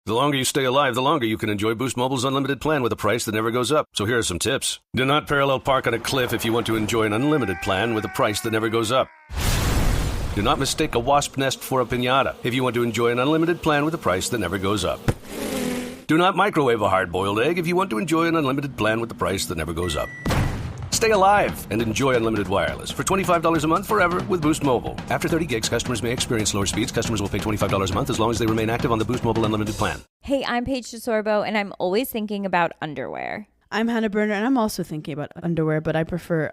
The longer you stay alive, the longer you can enjoy Boost Mobile's unlimited plan with a price that never goes up. So here are some tips. Do not parallel park on a cliff if you want to enjoy an unlimited plan with a price that never goes up. Do not mistake a wasp nest for a piñata if you want to enjoy an unlimited plan with a price that never goes up. Do not microwave a hard-boiled egg if you want to enjoy an unlimited plan with the price that never goes up. Stay alive and enjoy unlimited wireless for $25 a month forever with Boost Mobile. After 30 gigs, customers may experience lower speeds. Customers will pay $25 a month as long as they remain active on the Boost Mobile Unlimited plan. Hey, I'm Paige DeSorbo, and I'm always thinking about underwear. I'm Hannah Berner, and I'm also thinking about underwear, but I prefer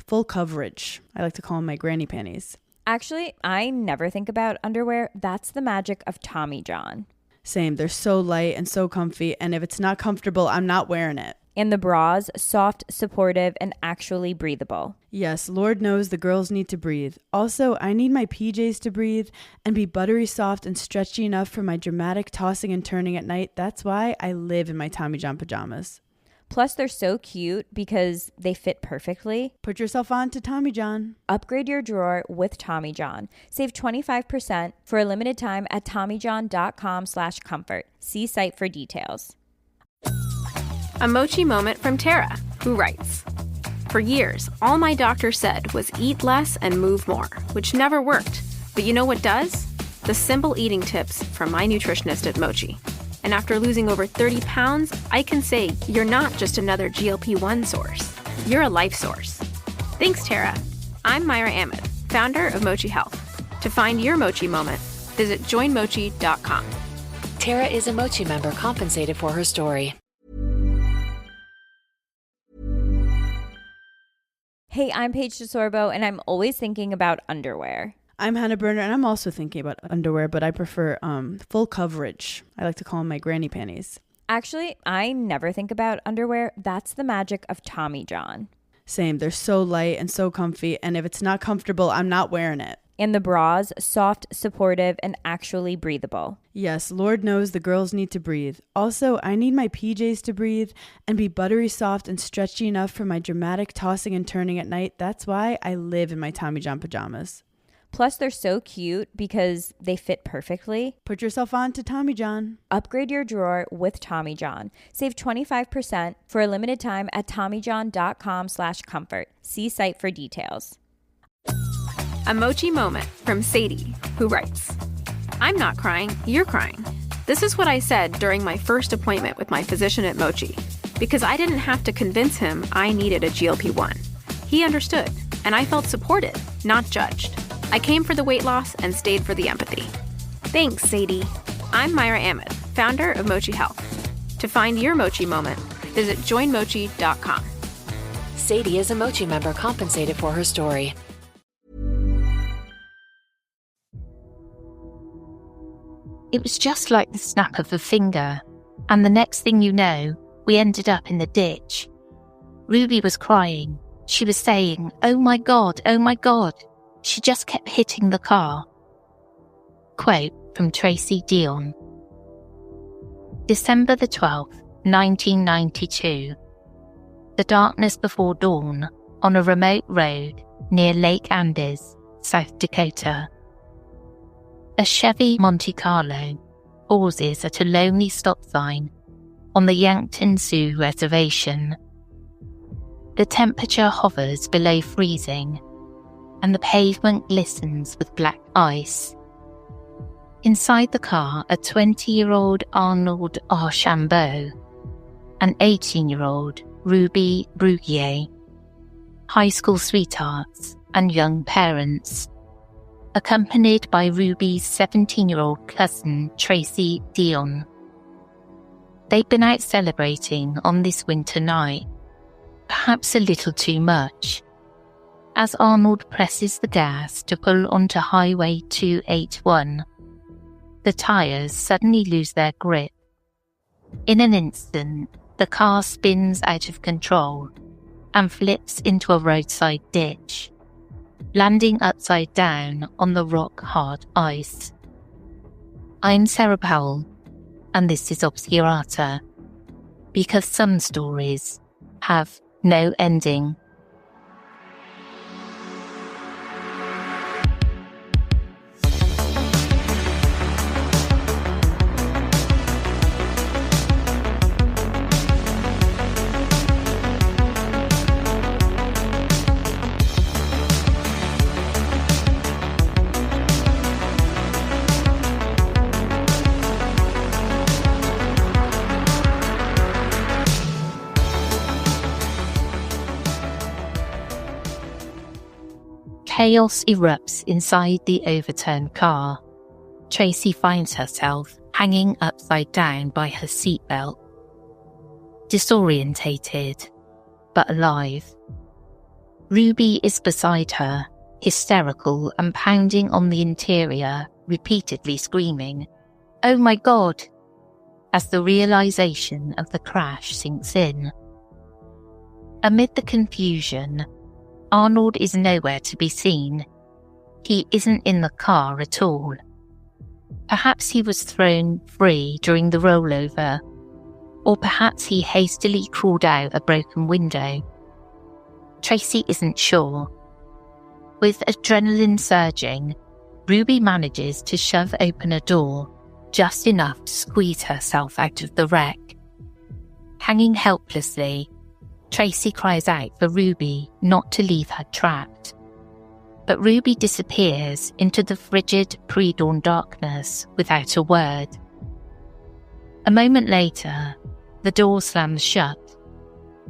full coverage. I like to call them my granny panties. Actually, I never think about underwear. That's the magic of Tommy John. Same. They're so light and so comfy, and if it's not comfortable, I'm not wearing it. And the bras, soft, supportive, and actually breathable. Yes, Lord knows the girls need to breathe. Also, I need my PJs to breathe and be buttery soft and stretchy enough for my dramatic tossing and turning at night. That's why I live in my Tommy John pajamas. Plus, they're so cute because they fit perfectly. Put yourself on to Tommy John. Upgrade your drawer with Tommy John. Save 25% for a limited time at TommyJohn.com/comfort. See site for details. A mochi moment from Tara, who writes, "For years, all my doctor said was eat less and move more, which never worked. But you know what does? The simple eating tips from my nutritionist at Mochi. And after losing over 30 pounds, I can say you're not just another GLP-1 source. You're a life source. Thanks, Tara. I'm Myra Ahmed, founder of Mochi Health. To find your Mochi moment, visit joinmochi.com. Tara is a Mochi member compensated for her story. Hey, I'm Paige DeSorbo, and I'm always thinking about underwear. I'm Hannah Berner, and I'm also thinking about underwear, but I prefer full coverage. I like to call them my granny panties. Actually, I never think about underwear. That's the magic of Tommy John. Same. They're so light and so comfy, and if it's not comfortable, I'm not wearing it. And the bras, soft, supportive, and actually breathable. Yes, Lord knows the girls need to breathe. Also, I need my PJs to breathe and be buttery soft and stretchy enough for my dramatic tossing and turning at night. That's why I live in my Tommy John pajamas. Plus, they're so cute because they fit perfectly. Put yourself on to Tommy John. Upgrade your drawer with Tommy John. Save 25% for a limited time at TommyJohn.com/comfort. See site for details. A mochi moment from Sadie, who writes, "I'm not crying, you're crying. This is what I said during my first appointment with my physician at Mochi, because I didn't have to convince him I needed a GLP-1. He understood, and I felt supported, not judged. I came for the weight loss and stayed for the empathy. Thanks, Sadie." I'm Myra Ahmed, founder of Mochi Health. To find your Mochi moment, visit joinmochi.com. Sadie is a Mochi member compensated for her story. It was just like the snap of a finger, and the next thing you know, we ended up in the ditch. Ruby was crying. She was saying, oh my God, oh my God. She just kept hitting the car. Quote from Tracy Dion. December the 12th, 1992. The darkness before dawn on a remote road near Lake Andes, South Dakota. A Chevy Monte Carlo pauses at a lonely stop sign on the Yankton Sioux Reservation. The temperature hovers below freezing, and the pavement glistens with black ice. Inside the car are 20-year-old Arnold Archambeaeu and 18-year-old Ruby Bruguier, high school sweethearts and young parents, accompanied by Ruby's 17-year-old cousin, Tracy Dion. They'd been out celebrating on this winter night, perhaps a little too much. As Arnold presses the gas to pull onto Highway 281, the tyres suddenly lose their grip. In an instant, the car spins out of control and flips into a roadside ditch, landing upside down on the rock-hard ice. I'm Sarah Powell, and this is Obscurata, because some stories have no ending. chaos erupts inside the overturned car. Tracy finds herself hanging upside down by her seatbelt. Disorientated, but alive. Ruby is beside her, hysterical and pounding on the interior, repeatedly screaming, "Oh my God!" as the realization of the crash sinks in. Amid the confusion, Arnold is nowhere to be seen. He isn't in the car at all. Perhaps he was thrown free during the rollover, or perhaps he hastily crawled out a broken window. Tracy isn't sure. With adrenaline surging, Ruby manages to shove open a door, just enough to squeeze herself out of the wreck. Hanging helplessly, Tracy cries out for Ruby not to leave her trapped. But Ruby disappears into the frigid pre-dawn darkness without a word. A moment later, the door slams shut,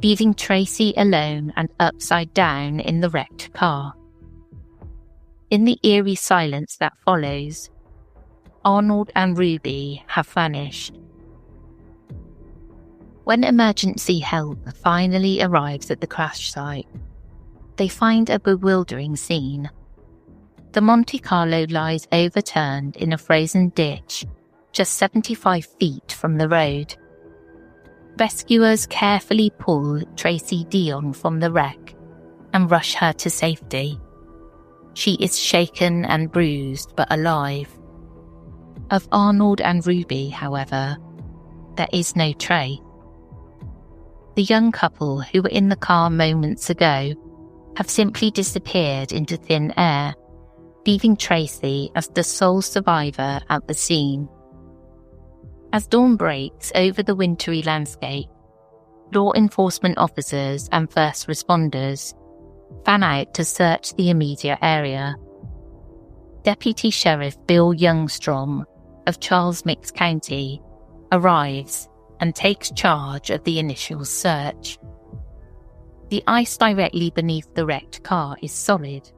leaving Tracy alone and upside down in the wrecked car. In the eerie silence that follows, Arnold and Ruby have vanished. When emergency help finally arrives at the crash site, they find a bewildering scene. The Monte Carlo lies overturned in a frozen ditch just 75 feet from the road. Rescuers carefully pull Tracy Dion from the wreck and rush her to safety. She is shaken and bruised but alive. Of Arnold and Ruby, however, there is no trace. The young couple who were in the car moments ago have simply disappeared into thin air, leaving Tracy as the sole survivor at the scene. As dawn breaks over the wintry landscape, law enforcement officers and first responders fan out to search the immediate area. Deputy Sheriff Bill Youngstrom of Charles Mix County arrives and takes charge of the initial search. The ice directly beneath the wrecked car is solid,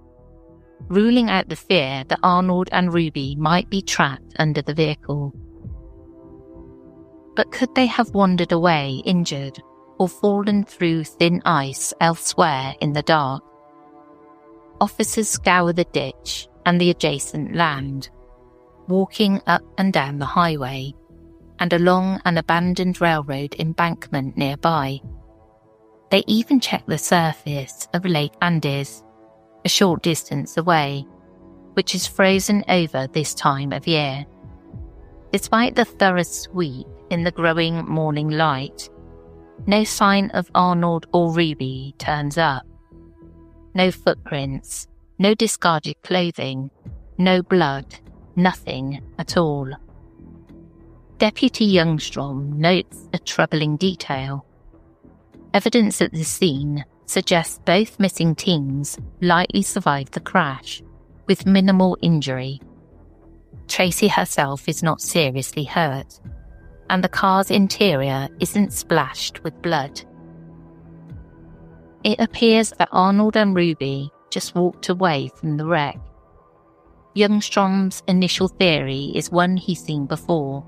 ruling out the fear that Arnold and Ruby might be trapped under the vehicle. But could they have wandered away injured or fallen through thin ice elsewhere in the dark? Officers scour the ditch and the adjacent land, walking up and down the highway and along an abandoned railroad embankment nearby. They even check the surface of Lake Andes, a short distance away, which is frozen over this time of year. Despite the thorough sweep in the growing morning light, no sign of Arnold or Ruby turns up. No footprints, no discarded clothing, no blood, nothing at all. Deputy Youngstrom notes a troubling detail. Evidence at the scene suggests both missing teens likely survived the crash, with minimal injury. Tracy herself is not seriously hurt, and the car's interior isn't splashed with blood. It appears that Arnold and Ruby just walked away from the wreck. Youngstrom's initial theory is one he's seen before.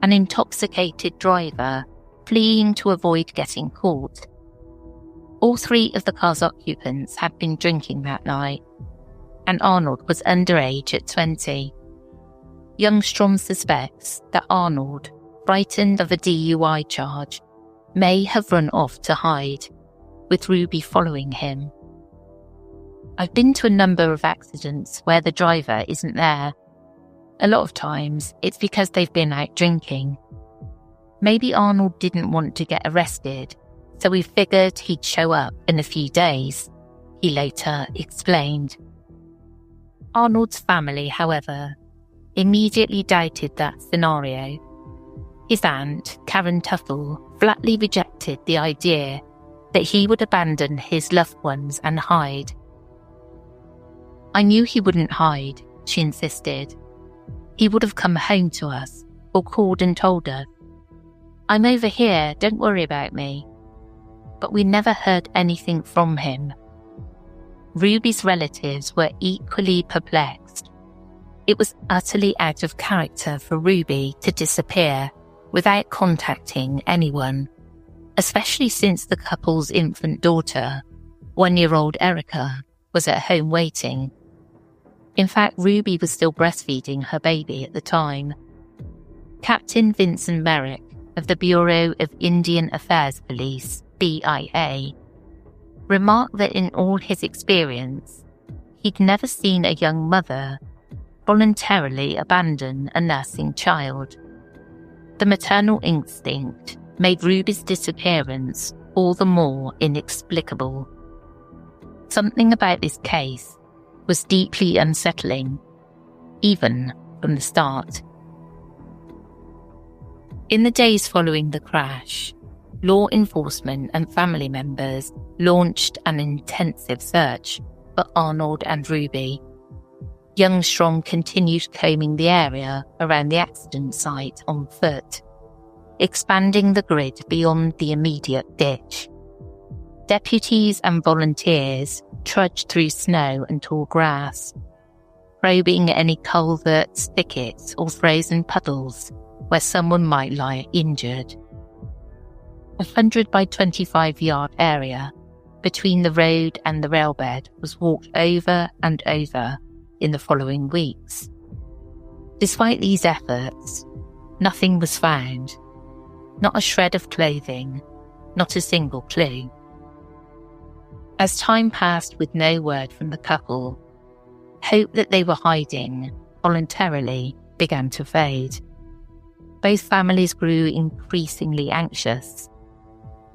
An intoxicated driver fleeing to avoid getting caught. All three of the car's occupants had been drinking that night, and Arnold was underage at 20. Youngstrom suspects that Arnold, frightened of a DUI charge, may have run off to hide, with Ruby following him. I've been to a number of accidents where the driver isn't there. A lot of times, it's because they've been out drinking. Maybe Arnold didn't want to get arrested, so we figured he'd show up in a few days, he later explained. Arnold's family, however, immediately doubted that scenario. His aunt, Karen Tuffle, flatly rejected the idea that he would abandon his loved ones and hide. "I knew he wouldn't hide," she insisted. "He would have come home to us, or called and told us. I'm over here, don't worry about me." But we never heard anything from him. Ruby's relatives were equally perplexed. It was utterly out of character for Ruby to disappear without contacting anyone, especially since the couple's infant daughter, 1-year-old Erica, was at home waiting. In fact, Ruby was still breastfeeding her baby at the time. Captain Vincent Merrick of the Bureau of Indian Affairs Police, BIA, remarked that in all his experience, he'd never seen a young mother voluntarily abandon a nursing child. The maternal instinct made Ruby's disappearance all the more inexplicable. Something about this case was deeply unsettling, even from the start. In the days following the crash, law enforcement and family members launched an intensive search for Arnold and Ruby. Young Strong continued combing the area around the accident site on foot, expanding the grid beyond the immediate ditch. Deputies and volunteers trudged through snow and tall grass, probing any culverts, thickets, or frozen puddles where someone might lie injured. A 100 by 25 yard area between the road and the railbed was walked over and over in the following weeks. Despite these efforts, nothing was found. Not a shred of clothing, not a single clue. As time passed with no word from the couple, hope that they were hiding voluntarily began to fade. Both families grew increasingly anxious.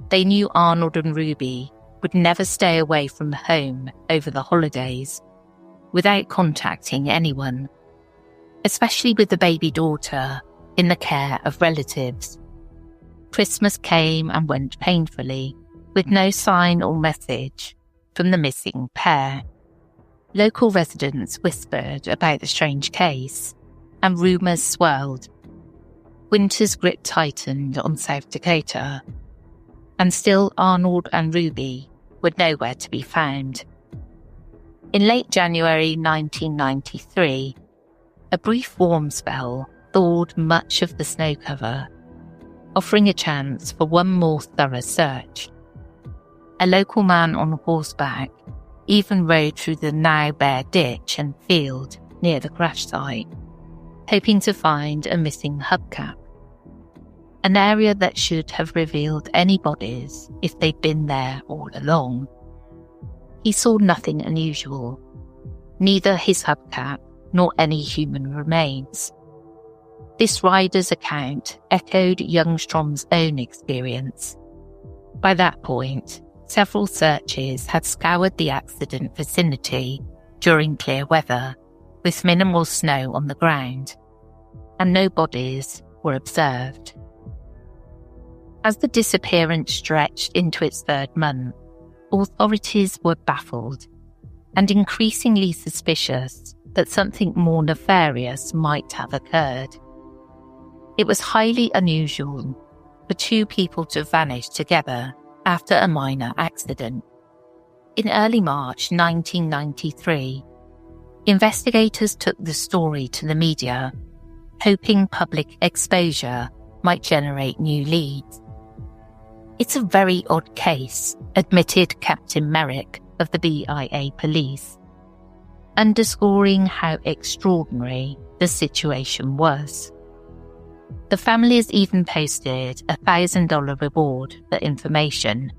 They knew Arnold and Ruby would never stay away from home over the holidays without contacting anyone, especially with the baby daughter in the care of relatives. Christmas came and went painfully, with no sign or message from the missing pair. Local residents whispered about the strange case, and rumours swirled. Winter's grip tightened on South Dakota, and still Arnold and Ruby were nowhere to be found. In late January 1993, a brief warm spell thawed much of the snow cover, offering a chance for one more thorough search. A local man on horseback even rode through the now bare ditch and field near the crash site, hoping to find a missing hubcap, an area that should have revealed any bodies if they'd been there all along. He saw nothing unusual, neither his hubcap nor any human remains. This rider's account echoed Youngstrom's own experience. By that point, several searches had scoured the accident vicinity during clear weather, with minimal snow on the ground, and no bodies were observed. As the disappearance stretched into its third month, authorities were baffled and increasingly suspicious that something more nefarious might have occurred. It was highly unusual for two people to vanish together after a minor accident. In early March 1993, investigators took the story to the media, hoping public exposure might generate new leads. It's a very odd case, admitted Captain Merrick of the BIA police, underscoring how extraordinary the situation was. The families even posted a $1,000 reward for information,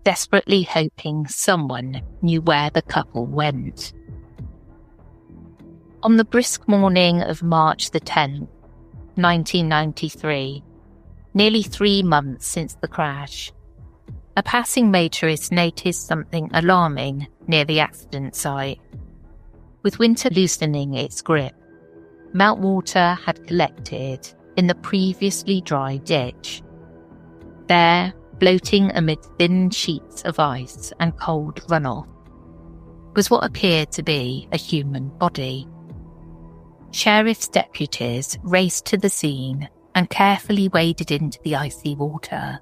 desperately hoping someone knew where the couple went. On the brisk morning of March the 10th, 1993, nearly 3 months since the crash, a passing motorist noticed something alarming near the accident site. With winter loosening its grip, meltwater had collected in the previously dry ditch. There, floating amid thin sheets of ice and cold runoff, was what appeared to be a human body. Sheriff's deputies raced to the scene and carefully waded into the icy water.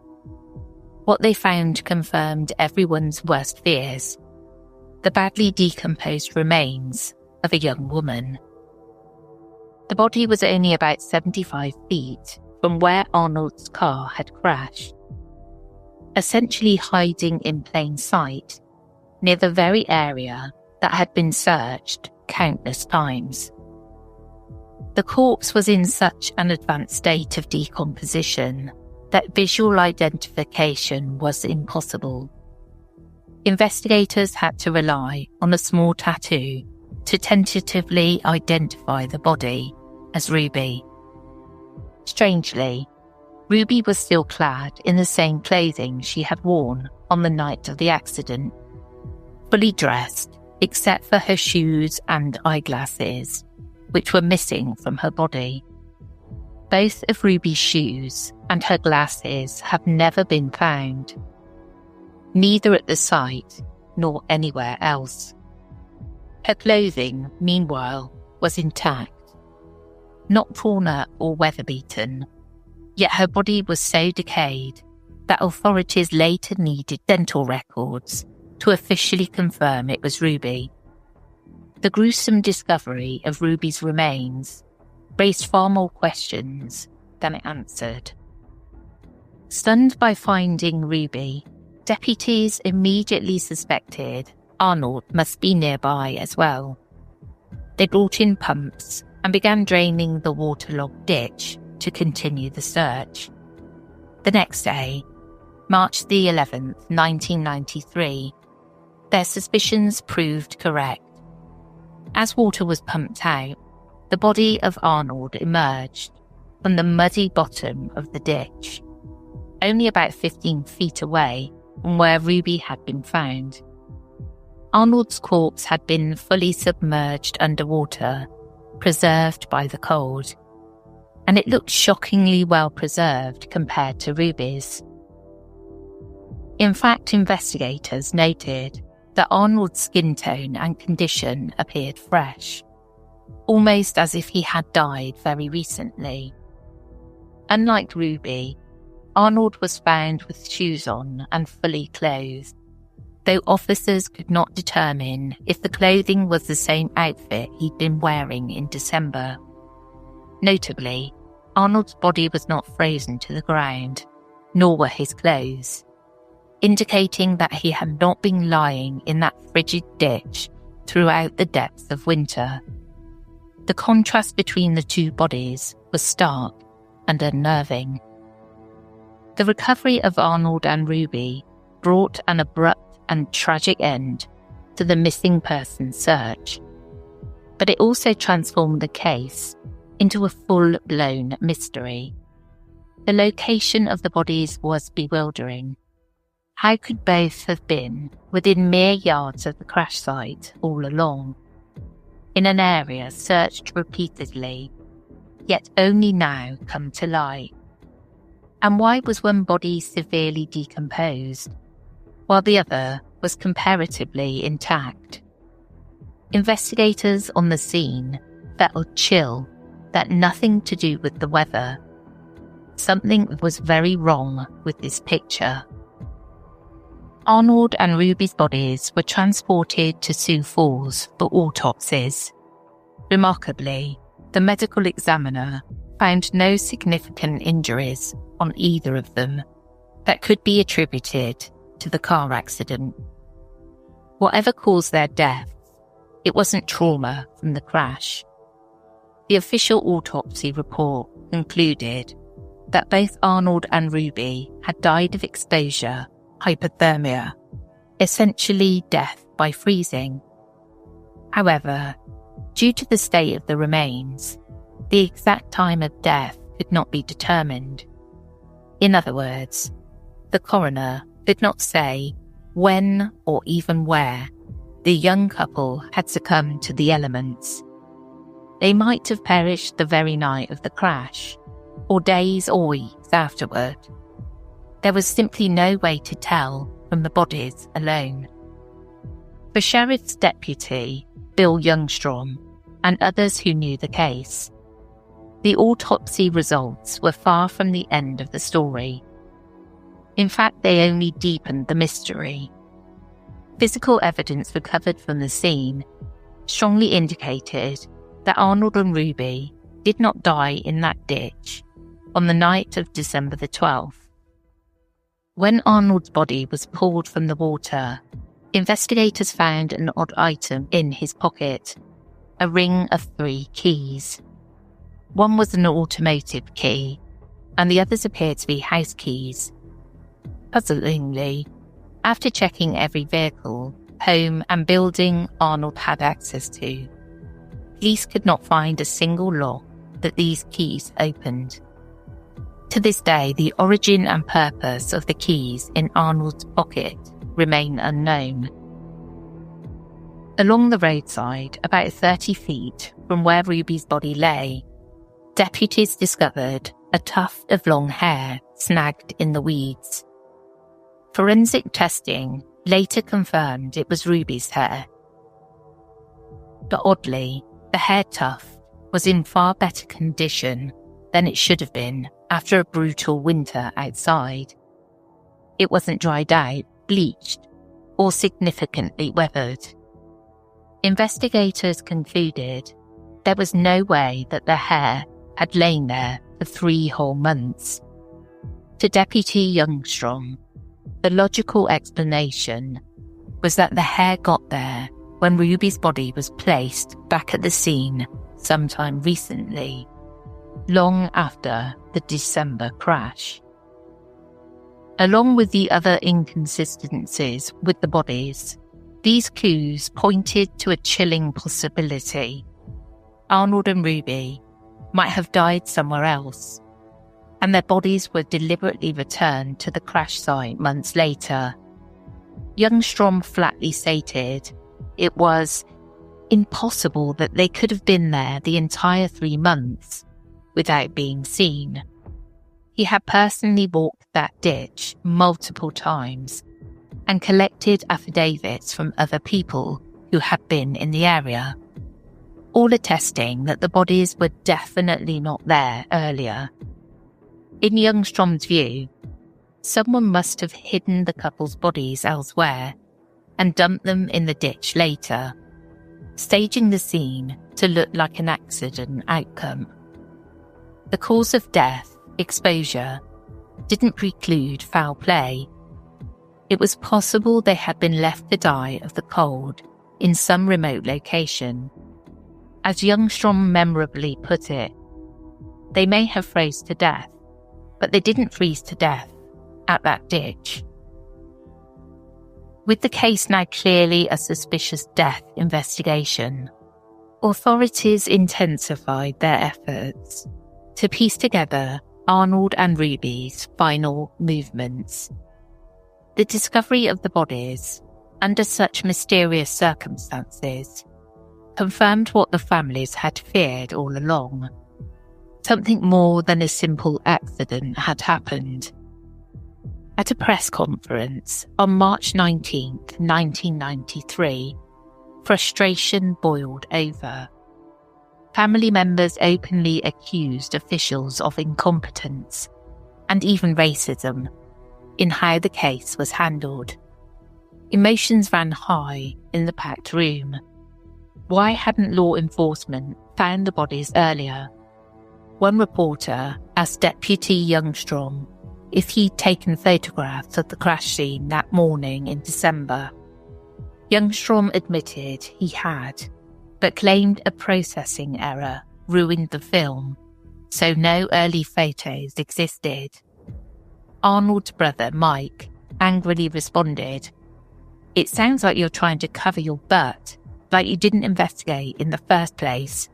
What they found confirmed everyone's worst fears. the badly decomposed remains of a young woman. The body was only about 75 feet from where Arnold's car had crashed, essentially hiding in plain sight near the very area that had been searched countless times. The corpse was in such an advanced state of decomposition that visual identification was impossible. Investigators had to rely on a small tattoo to tentatively identify the body as Ruby. Strangely, Ruby was still clad in the same clothing she had worn on the night of the accident, fully dressed except for her shoes and eyeglasses, which were missing from her body. Both of Ruby's shoes and her glasses have never been found, neither at the site nor anywhere else. Her clothing, meanwhile, was intact, not torn up or weather-beaten, yet her body was so decayed that authorities later needed dental records to officially confirm it was Ruby. The gruesome discovery of Ruby's remains raised far more questions than it answered. Stunned by finding Ruby, deputies immediately suspected Arnold must be nearby as well. They brought in pumps and began draining the waterlogged ditch to continue the search. The next day, March the 11th, 1993, their suspicions proved correct. As water was pumped out, the body of Arnold emerged from the muddy bottom of the ditch, only about 15 feet away from where Ruby had been found. Arnold's corpse had been fully submerged underwater, preserved by the cold, and it looked shockingly well preserved compared to Ruby's. In fact, investigators noted that Arnold's skin tone and condition appeared fresh, almost as if he had died very recently. Unlike Ruby, Arnold was found with shoes on and fully clothed, though officers could not determine if the clothing was the same outfit he'd been wearing in December. Notably, Arnold's body was not frozen to the ground, nor were his clothes, indicating that he had not been lying in that frigid ditch throughout the depths of winter. The contrast between the two bodies was stark and unnerving. The recovery of Arnold and Ruby brought an abrupt and tragic end to the missing person search, but it also transformed the case into a full-blown mystery. The location of the bodies was bewildering. How could both have been within mere yards of the crash site all along, in an area searched repeatedly, yet only now come to light? And why was one body severely decomposed, while the other was comparatively intact? Investigators on the scene felt a chill that nothing to do with the weather. Something was very wrong with this picture. Arnold and Ruby's bodies were transported to Sioux Falls for autopsies. Remarkably, the medical examiner found no significant injuries on either of them that could be attributed to the car accident. Whatever caused their deaths, it wasn't trauma from the crash. The official autopsy report concluded that both Arnold and Ruby had died of exposure hypothermia, essentially death by freezing. However, due to the state of the remains, the exact time of death could not be determined. In other words, the coroner could not say when or even where the young couple had succumbed to the elements. They might have perished the very night of the crash, or days or weeks afterward. There was simply no way to tell from the bodies alone. For Sheriff's Deputy Bill Youngstrom and others who knew the case, the autopsy results were far from the end of the story. In fact, they only deepened the mystery. Physical evidence recovered from the scene strongly indicated that Arnold and Ruby did not die in that ditch on the night of December the 12th. When Arnold's body was pulled from the water, investigators found an odd item in his pocket, a ring of 3 keys. One was an automotive key, and the others appeared to be house keys. Puzzlingly, after checking every vehicle, home and building Arnold had access to, police could not find a single lock that these keys opened. To this day, the origin and purpose of the keys in Arnold's pocket remain unknown. Along the roadside, about 30 feet from where Ruby's body lay, deputies discovered a tuft of long hair snagged in the weeds. Forensic testing later confirmed it was Ruby's hair. But oddly, the hair tuft was in far better condition than it should have been after a brutal winter outside. It wasn't dried out, bleached, or significantly weathered. Investigators concluded there was no way that the hair had lain there for 3 whole months. To Deputy Youngstrom, the logical explanation was that the hair got there when Ruby's body was placed back at the scene sometime recently, long after the December crash. Along with the other inconsistencies with the bodies, these clues pointed to a chilling possibility. Arnold and Ruby might have died somewhere else, and their bodies were deliberately returned to the crash site months later. Youngstrom flatly stated it was impossible that they could have been there the entire 3 months without being seen. He had personally walked that ditch multiple times and collected affidavits from other people who had been in the area, all attesting that the bodies were definitely not there earlier. In Youngstrom's view, someone must have hidden the couple's bodies elsewhere and dumped them in the ditch later, staging the scene to look like an accident outcome. The cause of death, exposure, didn't preclude foul play. It was possible they had been left to die of the cold in some remote location. As Youngstrom memorably put it, they may have froze to death, but they didn't freeze to death at that ditch. With the case now clearly a suspicious death investigation, authorities intensified their efforts to piece together Arnold and Ruby's final movements. The discovery of the bodies, under such mysterious circumstances, confirmed what the families had feared all along. Something more than a simple accident had happened. At a press conference on March 19, 1993, frustration boiled over. Family members openly accused officials of incompetence and even racism in how the case was handled. Emotions ran high in the packed room. Why hadn't law enforcement found the bodies earlier? One reporter asked Deputy Youngstrom if he'd taken photographs of the crash scene that morning in December. Youngstrom admitted he had, but claimed a processing error ruined the film, so no early photos existed. Arnold's brother, Mike, angrily responded, "It sounds like you're trying to cover your butt, like you didn't investigate in the first place."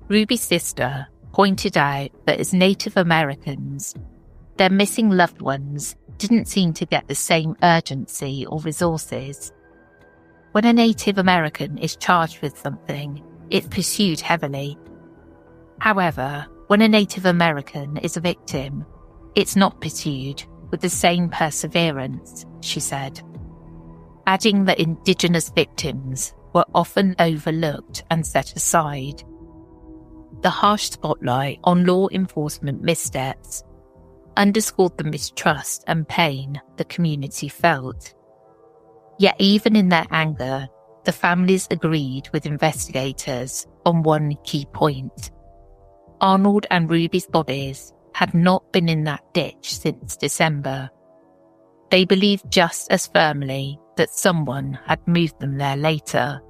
Ruby's sister pointed out that as Native Americans, their missing loved ones didn't seem to get the same urgency or resources. When a Native American is charged with something, it's pursued heavily. However, when a Native American is a victim, it's not pursued with the same perseverance, she said, adding that Indigenous victims were often overlooked and set aside. The harsh spotlight on law enforcement missteps underscored the mistrust and pain the community felt. Yet even in their anger, the families agreed with investigators on one key point. Arnold and Ruby's bodies had not been in that ditch since December. They believed just as firmly that someone had moved them there later.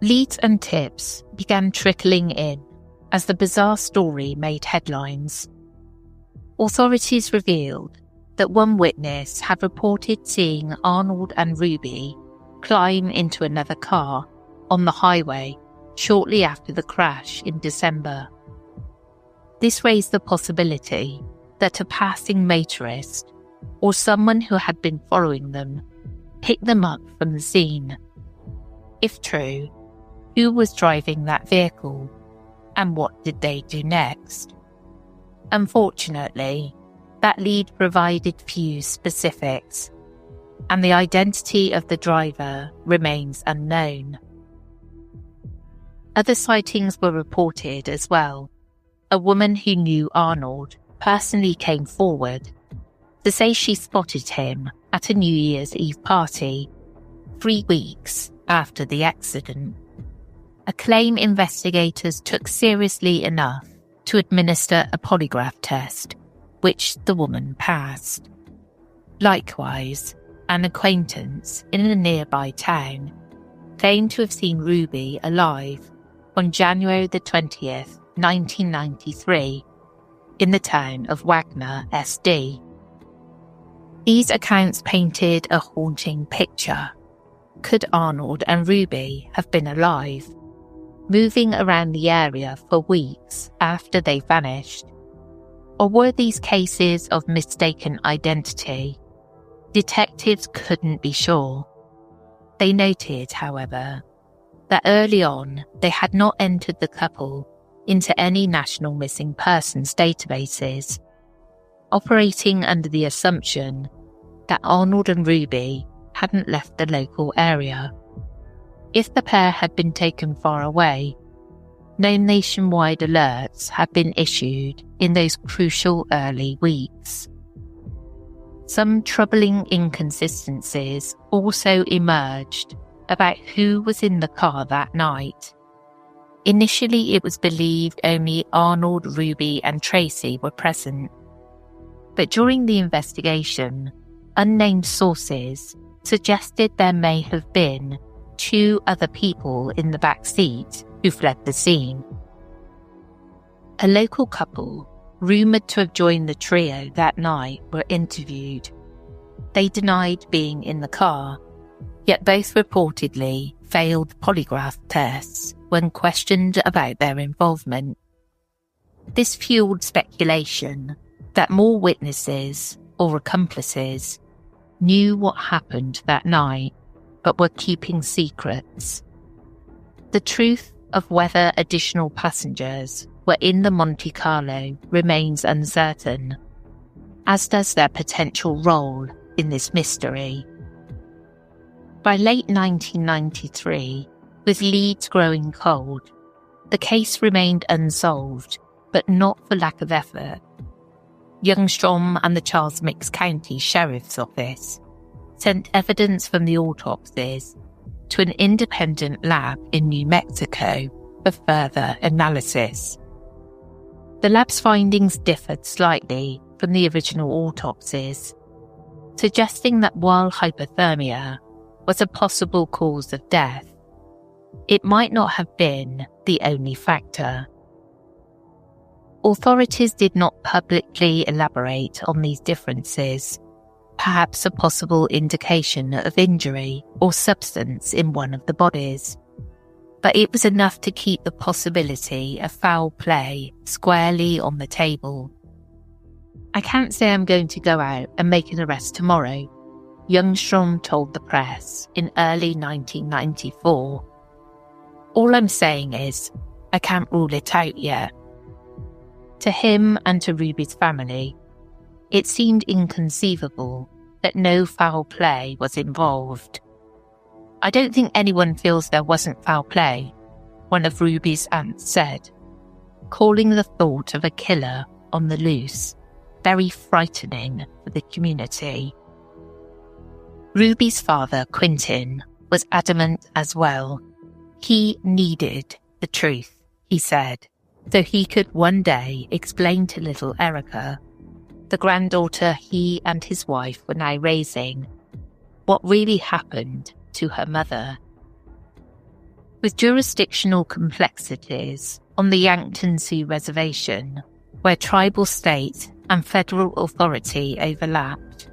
Leads and tips began trickling in as the bizarre story made headlines. Authorities revealed that one witness had reported seeing Arnold and Ruby climb into another car on the highway shortly after the crash in December. This raised the possibility that a passing motorist or someone who had been following them picked them up from the scene. If true, who was driving that vehicle and what did they do next? Unfortunately, that lead provided few specifics, and the identity of the driver remains unknown. Other sightings were reported as well. A woman who knew Arnold personally came forward to say she spotted him at a New Year's Eve party 3 weeks after the accident, a claim investigators took seriously enough to administer a polygraph test, which the woman passed. Likewise, an acquaintance in a nearby town claimed to have seen Ruby alive on January the 20th, 1993, in the town of Wagner, SD. These accounts painted a haunting picture. Could Arnold and Ruby have been alive, moving around the area for weeks after they vanished? Or were these cases of mistaken identity? Detectives couldn't be sure. They noted, however, that early on they had not entered the couple into any national missing persons databases, operating under the assumption that Arnold and Ruby hadn't left the local area. If the pair had been taken far away, no nationwide alerts had been issued in those crucial early weeks. Some troubling inconsistencies also emerged about who was in the car that night. Initially, it was believed only Arnold, Ruby, and Tracy were present. But during the investigation, unnamed sources suggested there may have been 2 other people in the back seat who fled the scene. A local couple, rumoured to have joined the trio that night, were interviewed. They denied being in the car, yet both reportedly failed polygraph tests when questioned about their involvement. This fueled speculation that more witnesses or accomplices knew what happened that night but were keeping secrets. The truth of whether additional passengers were in the Monte Carlo remains uncertain, as does their potential role in this mystery. By late 1993, with leads growing cold, the case remained unsolved, but not for lack of effort. Youngstrom and the Charles Mix County Sheriff's Office sent evidence from the autopsies to an independent lab in New Mexico for further analysis. The lab's findings differed slightly from the original autopsies, suggesting that while hypothermia was a possible cause of death, it might not have been the only factor. Authorities did not publicly elaborate on these differences, perhaps a possible indication of injury or substance in one of the bodies. But it was enough to keep the possibility of foul play squarely on the table. "I can't say I'm going to go out and make an arrest tomorrow," Youngstrom told the press in early 1994. "All I'm saying is, I can't rule it out yet." To him and to Ruby's family, it seemed inconceivable that no foul play was involved. "I don't think anyone feels there wasn't foul play," one of Ruby's aunts said, calling the thought of a killer on the loose very frightening for the community. Ruby's father, Quentin, was adamant as well. He needed the truth, he said, so he could one day explain to little Erica, the granddaughter he and his wife were now raising, what really happened to her mother. With jurisdictional complexities on the Yankton Sioux Reservation, where tribal state and federal authority overlapped,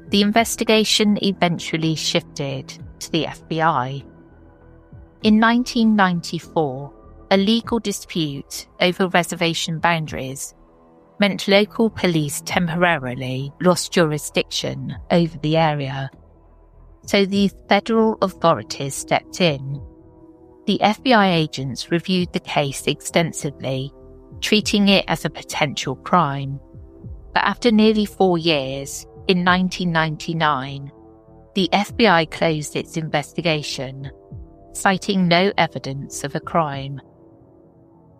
the investigation eventually shifted to the FBI. In 1994, a legal dispute over reservation boundaries meant local police temporarily lost jurisdiction over the area. So the federal authorities stepped in. The FBI agents reviewed the case extensively, treating it as a potential crime. But after nearly 4 years, in 1999, the FBI closed its investigation, citing no evidence of a crime.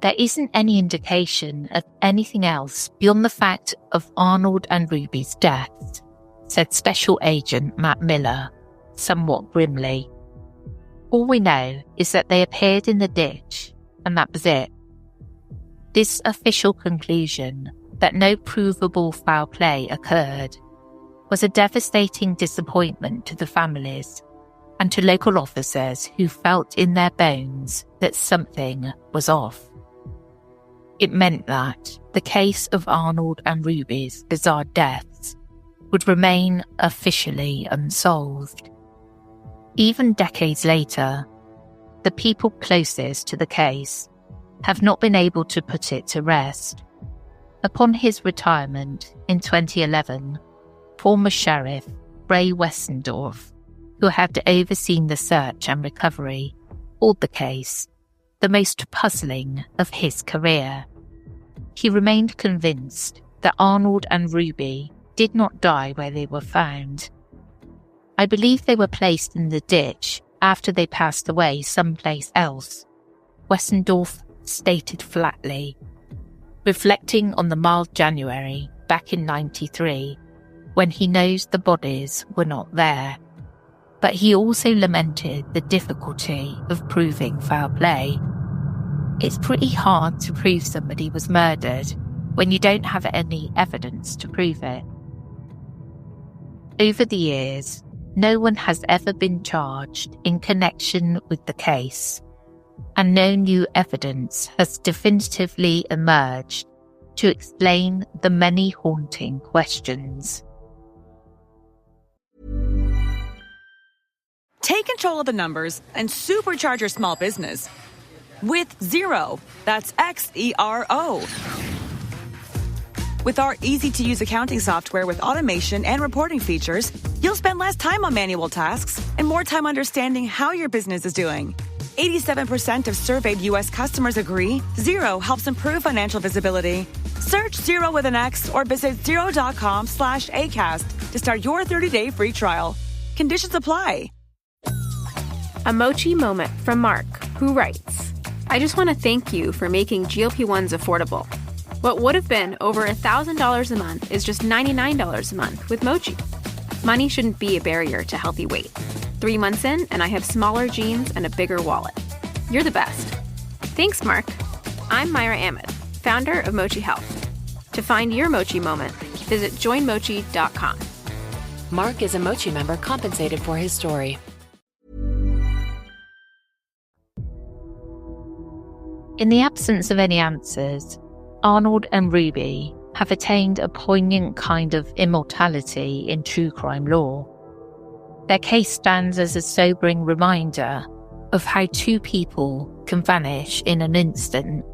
There isn't any indication of anything else beyond the fact of Arnold and Ruby's deaths, said Special Agent Matt Miller, somewhat grimly. All we know is that they appeared in the ditch, and that was it. This official conclusion that no provable foul play occurred was a devastating disappointment to the families and to local officers who felt in their bones that something was off. It meant that the case of Arnold and Ruby's bizarre deaths would remain officially unsolved. Even decades later, the people closest to the case have not been able to put it to rest. Upon his retirement in 2011, former Sheriff Ray Westendorf, who had overseen the search and recovery, called the case the most puzzling of his career. He remained convinced that Arnold and Ruby did not die where they were found. I believe they were placed in the ditch after they passed away someplace else, Westendorf stated flatly, reflecting on the mild January back in '93, when he knows the bodies were not there. But he also lamented the difficulty of proving foul play. It's pretty hard to prove somebody was murdered when you don't have any evidence to prove it. Over the years, no one has ever been charged in connection with the case, and no new evidence has definitively emerged to explain the many haunting questions. Take control of the numbers and supercharge your small business with Xero. That's Xero. With our easy-to-use accounting software with automation and reporting features, you'll spend less time on manual tasks and more time understanding how your business is doing. 87% of surveyed U.S. customers agree Xero helps improve financial visibility. Search Xero with an X or visit Xero.com/ACAST to start your 30-day free trial. Conditions apply. A mochi moment from Mark, who writes, I just want to thank you for making GLP-1s affordable. What would have been over $1,000 a month is just $99 a month with Mochi. Money shouldn't be a barrier to healthy weight. 3 months in, and I have smaller jeans and a bigger wallet. You're the best. Thanks, Mark. I'm Myra Ahmed, founder of Mochi Health. To find your Mochi moment, visit joinmochi.com. Mark is a Mochi member compensated for his story. In the absence of any answers, Arnold and Ruby have attained a poignant kind of immortality in true crime lore. Their case stands as a sobering reminder of how two people can vanish in an instant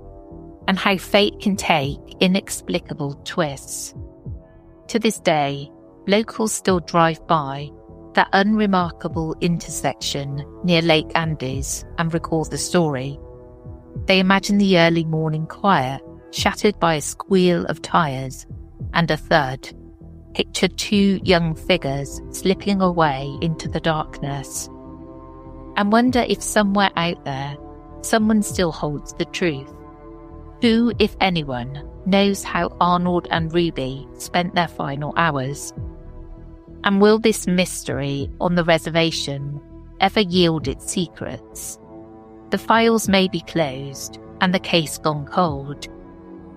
and how fate can take inexplicable twists. To this day, locals still drive by that unremarkable intersection near Lake Andes and recall the story. They imagine the early morning quiet, shattered by a squeal of tires and a thud. Picture two young figures slipping away into the darkness. And wonder if somewhere out there, someone still holds the truth. Who, if anyone, knows how Arnold and Ruby spent their final hours? And will this mystery on the reservation ever yield its secrets? The files may be closed and the case gone cold,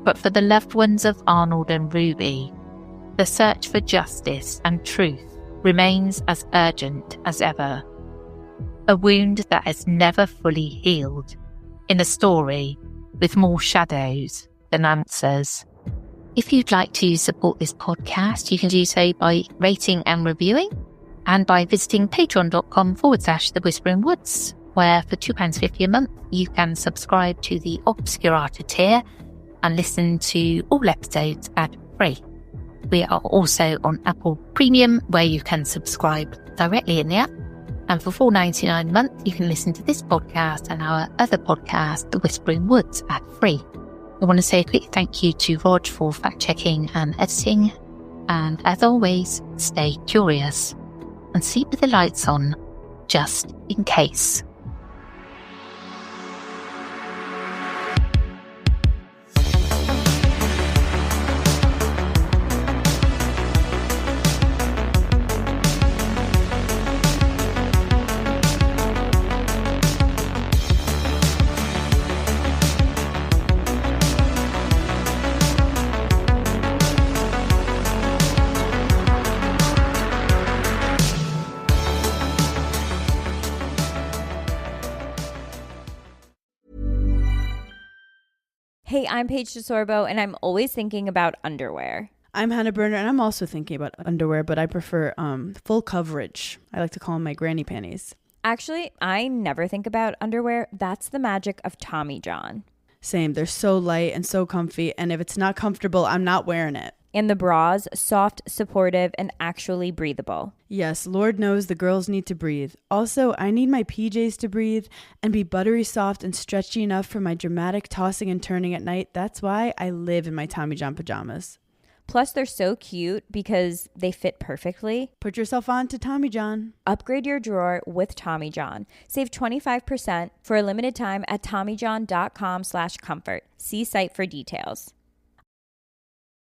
but for the loved ones of Arnold and Ruby, the search for justice and truth remains as urgent as ever. A wound that has never fully healed, in a story with more shadows than answers. If you'd like to support this podcast, you can do so by rating and reviewing, and by visiting patreon.com/The Whispering Woods, where for £2.50 a month you can subscribe to the Obscurata tier and listen to all episodes ad-free. We are also on Apple Premium, where you can subscribe directly in the app. And for $4.99 a month, you can listen to this podcast and our other podcast, The Whispering Woods, ad-free. I want to say a quick thank you to Rog for fact-checking and editing. And as always, stay curious and sleep with the lights on, just in case. Hey, I'm Paige DeSorbo, and I'm always thinking about underwear. I'm Hannah Berner, and I'm also thinking about underwear, but I prefer full coverage. I like to call them my granny panties. Actually, I never think about underwear. That's the magic of Tommy John. Same. They're so light and so comfy, and if it's not comfortable, I'm not wearing it. And the bras, soft, supportive, and actually breathable. Yes, Lord knows the girls need to breathe. Also, I need my PJs to breathe and be buttery soft and stretchy enough for my dramatic tossing and turning at night. That's why I live in my Tommy John pajamas. Plus, they're so cute because they fit perfectly. Put yourself on to Tommy John. Upgrade your drawer with Tommy John. Save 25% for a limited time at TommyJohn.com/comfort. See site for details.